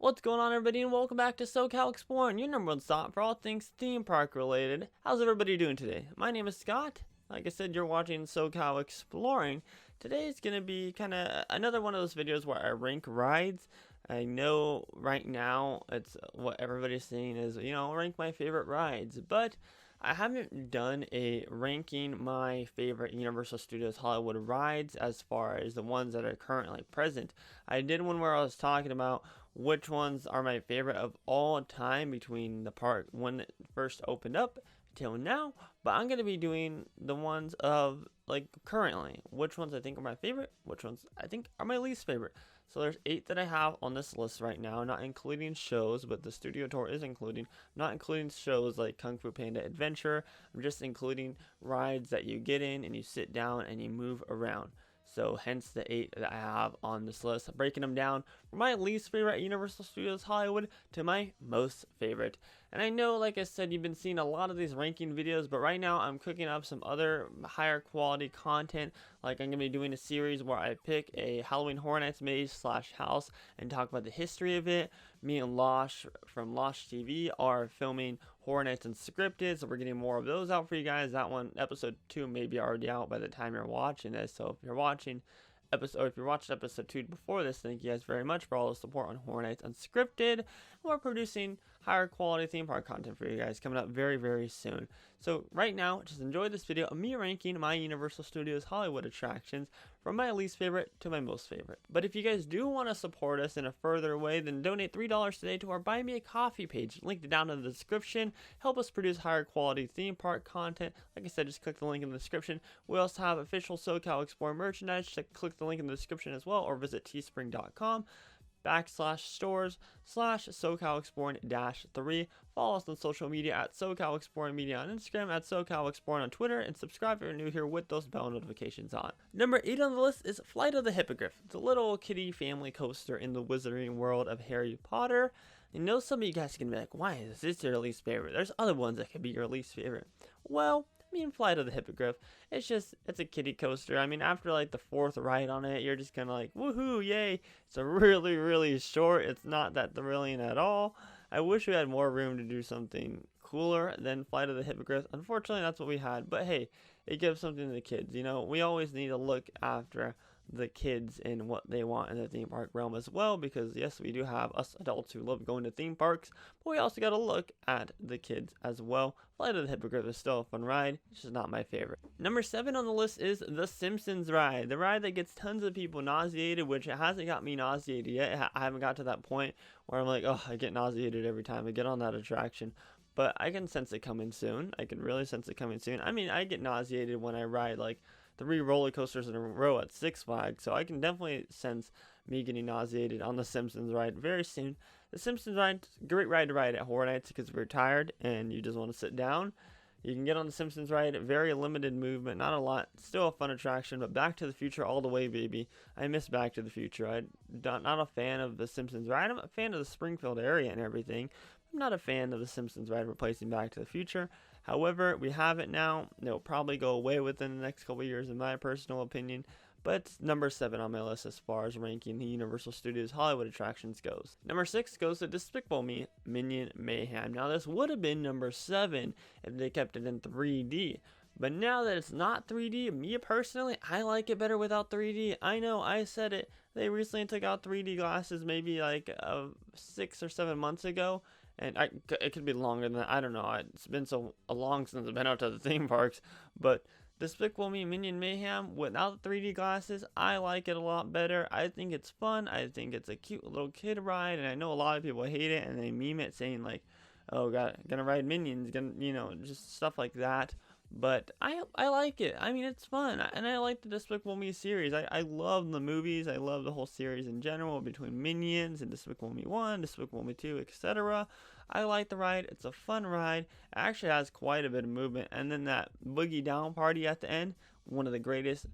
What's going on, everybody, and welcome back to SoCal Exploring, your number one stop for all things theme park related. How's everybody doing today? My name is Scott. Like I said, you're watching SoCal Exploring. Today is going to be kind of another one of those videos where I rank rides. I know right now it's what everybody's saying is, rank my favorite rides, but I haven't done a ranking my favorite Universal Studios Hollywood rides as far as the ones that are currently present. I did one where I was talking about which ones are my favorite of all time between the park when it first opened up till now, but I'm going to be doing the ones of like currently, which ones I think are my favorite, which ones I think are my least favorite. So there's 8 that I have on this list right now, not including shows, but the studio tour is including, not including shows like Kung Fu Panda Adventure. I'm just including rides that you get in and you sit down and you move around. So hence the 8 that I have on this list, breaking them down from my least favorite Universal Studios Hollywood to my most favorite. And I know, like I said, you've been seeing a lot of these ranking videos, but right now I'm cooking up some other higher quality content. Like I'm going to be doing a series where I pick a Halloween Horror Nights maze / house and talk about the history of it. Me and Losh from Losh TV are filming Horror Nights Unscripted, so we're getting more of those out for you guys. That one, episode 2, may be already out by the time you're watching this. So if you're watching if you watched episode 2 before this, thank you guys very much for all the support on Horror Nights Unscripted. We're producing higher quality theme park content for you guys coming up very, very soon. So right now, just enjoy this video of me ranking my Universal Studios Hollywood attractions from my least favorite to my most favorite. But if you guys do want to support us in a further way, then donate $3 today to our Buy Me a Coffee page, linked down in the description. Help us produce higher quality theme park content. Like I said, just click the link in the description. We also have official SoCal Explorer merchandise. Just click the link in the description as well, or visit teespring.com/stores/SoCal Exploring -3. Follow us on social media at SoCal Exploring Media on Instagram, at SoCal Exploring on Twitter, and subscribe if you're new here with those bell notifications on. Number 8 on the list is Flight of the Hippogriff. It's a little kiddie family coaster in the wizarding world of Harry Potter. I know some of you guys are going to be like, why is this your least favorite? There's other ones that could be your least favorite. Well, Flight of the Hippogriff, it's a kiddie coaster. I mean, after like the 4th ride on it, you're just kind of like, woohoo, yay. It's a really, really short. It's not that thrilling at all. I wish we had more room to do something cooler than Flight of the Hippogriff. Unfortunately, that's what we had. But hey, it gives something to the kids. We always need to look after the kids and what they want in the theme park realm as well, because yes, we do have us adults who love going to theme parks, but we also got to look at the kids as well. Flight of the Hippogriff is still a fun ride. It's just not my favorite. Number 7 on the list is the Simpsons ride, the ride that gets tons of people nauseated, which it hasn't got me nauseated yet. I haven't got to that point where I'm like, oh, I get nauseated every time I get on that attraction. But I can sense it coming soon. I can really sense it coming soon. I mean, I get nauseated when I ride like 3 roller coasters in a row at Six Flags, so I can definitely sense me getting nauseated on the Simpsons ride very soon. The Simpsons ride, great ride to ride at Horror Nights because if you're tired and you just want to sit down, you can get on the Simpsons ride. Very limited movement, not a lot, still a fun attraction, but Back to the Future all the way, baby. I miss Back to the Future. I'm not a fan of the Simpsons ride. I'm a fan of the Springfield area and everything. I'm not a fan of the Simpsons ride replacing Back to the Future. However, we have it now. It'll probably go away within the next couple years, in my personal opinion. But it's number 7 on my list as far as ranking the Universal Studios Hollywood attractions goes. Number 6 goes to Despicable Me Minion Mayhem. Now, this would have been number 7 if they kept it in 3D. But now that it's not 3D, me personally, I like it better without 3D. I know, I said it. They recently took out 3D glasses maybe like 6 or 7 months ago. And it could be longer than that. I don't know. It's been so long since I've been out to the theme parks. But Despicable Me Minion Mayhem without the 3D glasses, I like it a lot better. I think it's fun. I think it's a cute little kid ride. And I know a lot of people hate it and they meme it saying like, oh, gonna ride Minions, just stuff like that. But I like it. I mean, it's fun. And I like the Despicable Me series. I love the movies. I love the whole series in general, between Minions and Despicable Me 1, Despicable Me 2, etc. I like the ride. It's a fun ride. It actually has quite a bit of movement. And then that boogie down party at the end, one of the greatest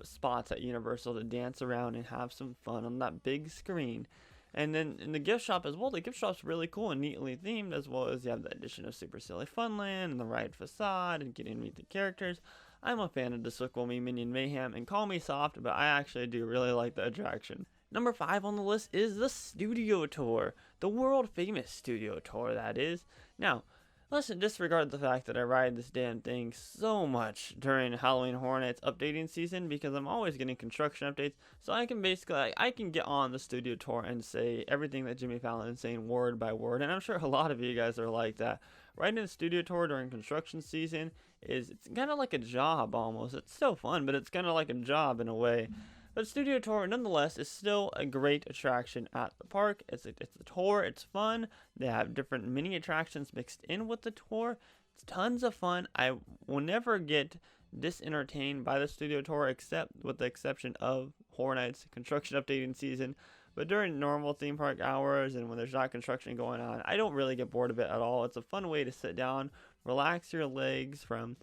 spots at Universal to dance around and have some fun on that big screen. And then in the gift shop as well, the gift shop's really cool and neatly themed, as well as you have the addition of Super Silly Funland and the ride facade and getting to meet the characters. I'm a fan of Despicable Me Minion Mayhem, and call me soft, but I actually do really like the attraction. Number 5 on the list is the Studio Tour, the world famous Studio Tour, that is. Now, let's disregard the fact that I ride this damn thing so much during Halloween Horror Nights updating season because I'm always getting construction updates. So I can basically, I can get on the Studio Tour and say everything that Jimmy Fallon is saying word by word. And I'm sure a lot of you guys are like that. Riding the Studio Tour during construction season it's kind of like a job almost. It's still fun, but it's kind of like a job in a way. But Studio Tour, nonetheless, is still a great attraction at the park. It's a tour. It's fun. They have different mini attractions mixed in with the tour. It's tons of fun. I will never get disentertained by the Studio Tour, except with the exception of Horror Nights construction updating season. But during normal theme park hours and when there's not construction going on, I don't really get bored of it at all. It's a fun way to sit down, relax your legs from,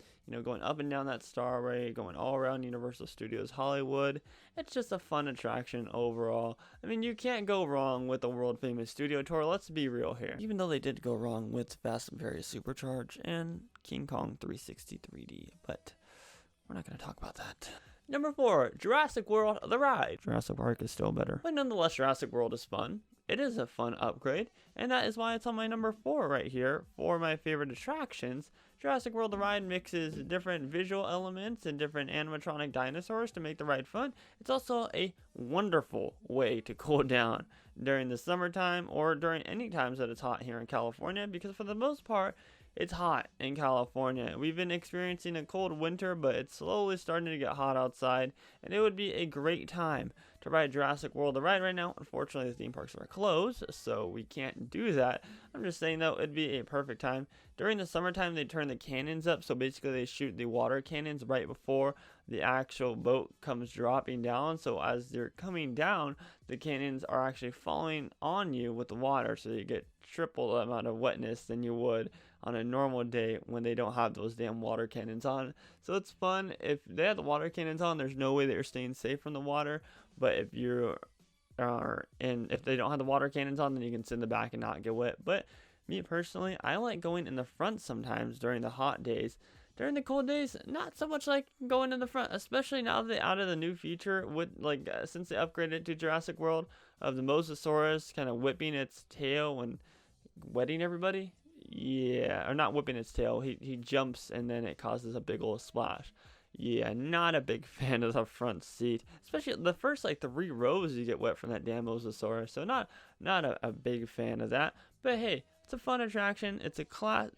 going up and down that starway, going all around Universal Studios Hollywood. It's just a fun attraction overall. I mean, you can't go wrong with the world famous Studio Tour. Let's be real here. Even though they did go wrong with Fast and Furious Supercharge and King Kong 360 3D, but we're not going to talk about that. Number 4, Jurassic World, the ride. Jurassic Park is still better. But nonetheless, Jurassic World is fun. It is a fun upgrade, and that is why it's on my number 4 right here for my favorite attractions. Jurassic World, the ride mixes different visual elements and different animatronic dinosaurs to make the ride fun. It's also a wonderful way to cool down during the summertime or during any times that it's hot here in California, because for the most part, it's hot in California. We've been experiencing a cold winter, but it's slowly starting to get hot outside, and it would be a great time to ride Jurassic World the ride right now. Unfortunately, the theme parks are closed, so we can't do that. I'm just saying, though, it'd be a perfect time. During the summertime, they turn the cannons up, so basically they shoot the water cannons right before the actual boat comes dropping down. So as they're coming down, the cannons are actually falling on you with the water, so you get triple the amount of wetness than you would on a normal day when they don't have those damn water cannons on. So it's fun. If they have the water cannons on, there's no way that you're staying safe from the water. But if you are, and if they don't have the water cannons on, then you can sit in the back and not get wet. But me personally, I like going in the front sometimes during the hot days. During the cold days, not so much like going in the front, especially now that they added the new feature with since they upgraded to Jurassic World of the Mosasaurus kind of whipping its tail and wetting everybody. Yeah, or not whipping its tail. He jumps and then it causes a big old splash. Yeah, not a big fan of the front seat, especially the first 3 rows you get wet from that damn Mosasaurus. So not a big fan of that. But hey, it's a fun attraction. It's a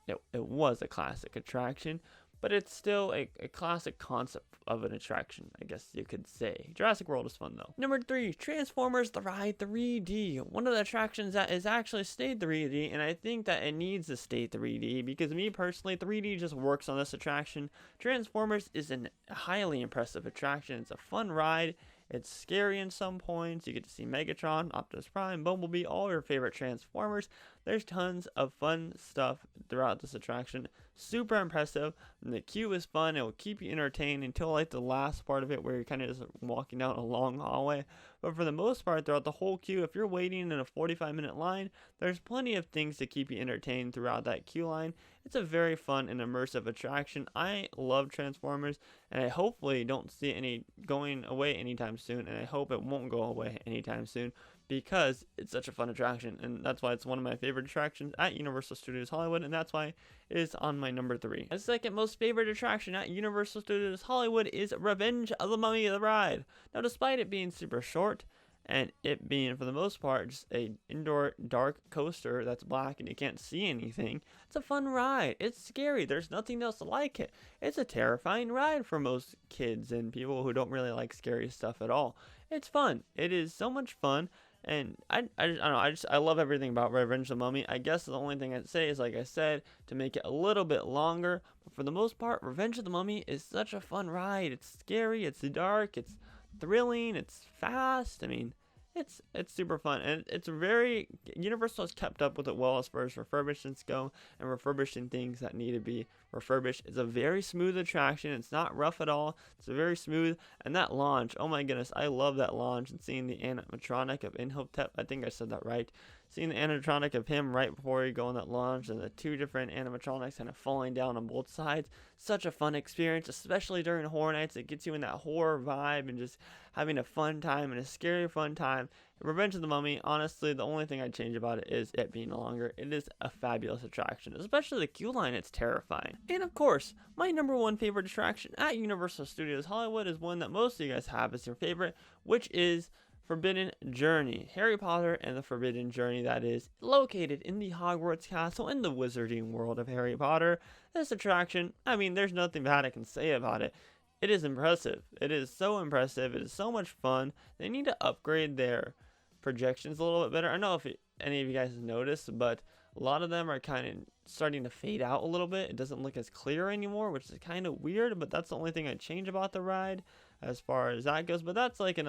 it was a classic attraction, but it's still a classic concept of an attraction, I guess you could say. Jurassic World is fun, though. Number 3, Transformers The Ride 3D. One of the attractions that is actually stayed 3D, and I think that it needs to stay 3D, because me personally, 3D just works on this attraction. Transformers is a highly impressive attraction. It's a fun ride. It's scary in some points. You get to see Megatron, Optimus Prime, Bumblebee, all your favorite Transformers. There's tons of fun stuff throughout this attraction. Super impressive. And the queue is fun. It will keep you entertained until the last part of it, where you're kind of just walking down a long hallway. But for the most part, throughout the whole queue, if you're waiting in a 45-minute line, there's plenty of things to keep you entertained throughout that queue line. It's a very fun and immersive attraction. I love Transformers, and I hopefully don't see any going away anytime soon, and I hope it won't go away anytime soon, because it's such a fun attraction, and that's why it's one of my favorite attractions at Universal Studios Hollywood, and that's why it is on my number 3. The second most favorite attraction at Universal Studios Hollywood is Revenge of the Mummy the Ride. Now, despite it being super short, and it being, for the most part, just a indoor dark coaster that's black and you can't see anything, it's a fun ride. It's scary. There's nothing else like it. It's a terrifying ride for most kids and people who don't really like scary stuff at all. It's fun. It is so much fun. And I don't know, I love everything about Revenge of the Mummy. I guess the only thing I'd say is, like I said, to make it a little bit longer. But for the most part, Revenge of the Mummy is such a fun ride. It's scary, it's dark, it's thrilling, it's fast. I mean, it's super fun, and it's very, Universal has kept up with it well as far as refurbishments go, and refurbishing things that need to be refurbished. It's a very smooth attraction. It's not rough at all. It's very smooth, and that launch, oh my goodness, I love that launch, and seeing the animatronic of Imhotep, I think I said that right, seeing the animatronic of him right before he go on that launch, and the two different animatronics kind of falling down on both sides. Such a fun experience, especially during Horror Nights. It gets you in that horror vibe and just having a fun time and a scary fun time. Revenge of the Mummy, honestly, the only thing I'd change about it is it being longer. It is a fabulous attraction, especially the queue line. It's terrifying. And of course, my number one favorite attraction at Universal Studios Hollywood is one that most of you guys have as your favorite, which is Forbidden Journey. Harry Potter and the Forbidden Journey, that is, located in the Hogwarts Castle in the wizarding world of Harry Potter. This attraction, I mean, there's nothing bad I can say about it. It is impressive. It is so impressive. It is so much fun. They need to upgrade their projections a little bit better. I don't know if any of you guys have noticed, but a lot of them are kind of starting to fade out a little bit. It doesn't look as clear anymore, which is kind of weird, but that's the only thing I'd change about the ride as far as that goes. But that's like an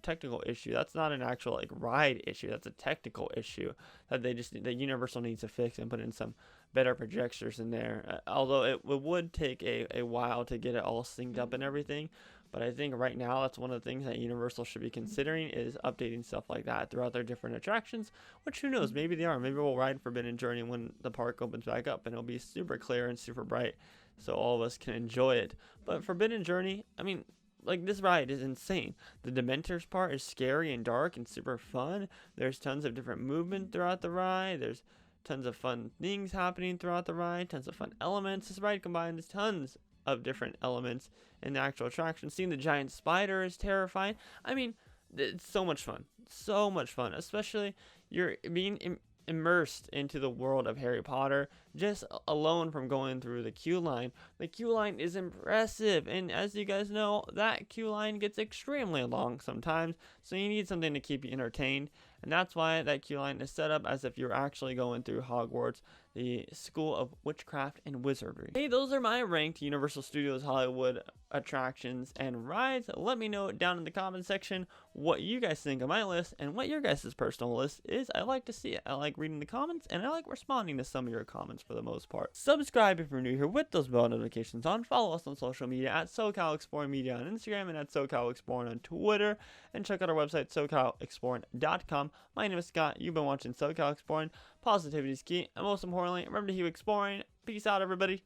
technical issue. That's not an actual like ride issue. That's a technical issue that that Universal needs to fix and put in some better projectors in there. Although it would take a while to get it all synced up and everything. But I think right now that's one of the things that Universal should be considering, is updating stuff like that throughout their different attractions, which who knows, maybe they are. Maybe we'll ride Forbidden Journey when the park opens back up and it'll be super clear and super bright so all of us can enjoy it. But Forbidden Journey, I mean, like, this ride is insane. The Dementors part is scary and dark and super fun. There's tons of different movement throughout the ride. There's tons of fun things happening throughout the ride, tons of fun elements. This ride combines tons of different elements in the actual attraction. Seeing the giant spider is terrifying. I mean, it's so much fun. So much fun. Especially you're being immersed into the world of Harry Potter just alone from going through the queue line. The queue line is impressive, and as you guys know, that queue line gets extremely long sometimes, so you need something to keep you entertained, and that's why that queue line is set up as if you're actually going through Hogwarts, the School of Witchcraft and Wizardry. Hey, those are my ranked Universal Studios Hollywood attractions and rides. Let me know down in the comment section what you guys think of my list and what your guys' personal list is. I like to see it. I like reading the comments, and I like responding to some of your comments for the most part. Subscribe if you're new here with those bell notifications on. Follow us on social media at SoCal Exploring Media on Instagram and at SoCal Exploring on Twitter. And check out our website, SoCalExploring.com. My name is Scott. You've been watching SoCal Exploring. Positivity is key, and most importantly, remember to keep exploring. Peace out, everybody.